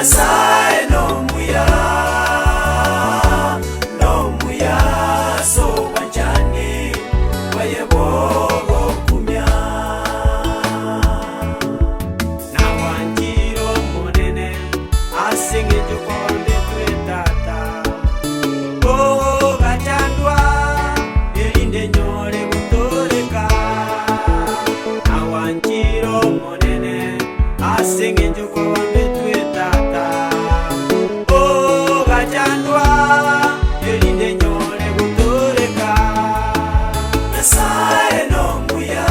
Nyasaye no muya so wanjani wayebogo kumya na wanjiro monene asinge jokonde twetata o gachandwa elinde nyore gutoreka na wanjiro monene asinge jokonde twetata o gachandwa elinde nyore gutoreka Nyasaye no muya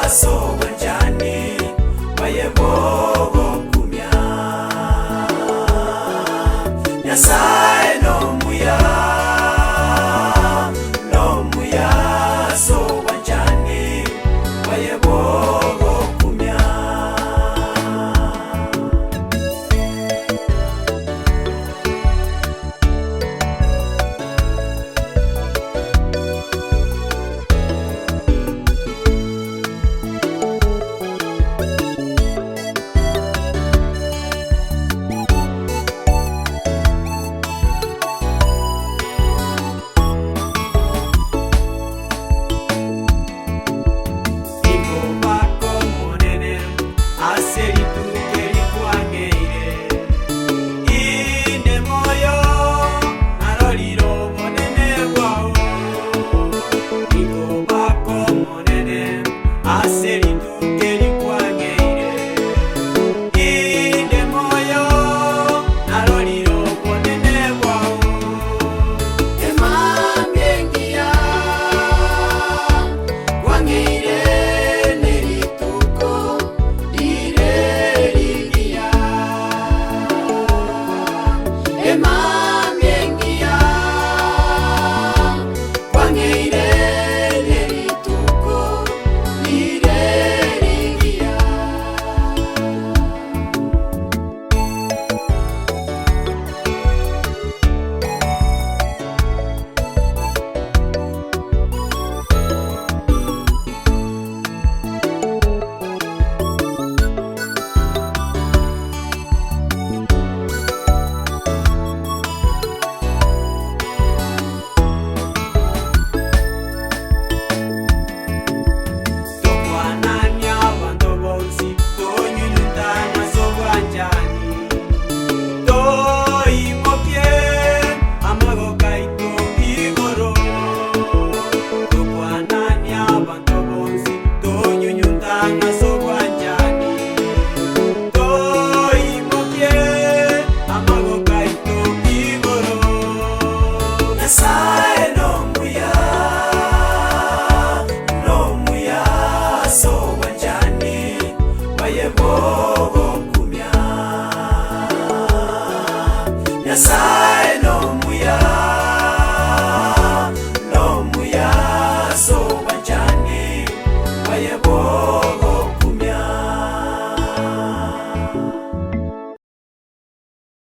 so wanjani wayebogo kumya Nyasaye no muya so wanjani wayebogo kumya Nyasaye no muya so wanjani wayebogo kumya Nyasaye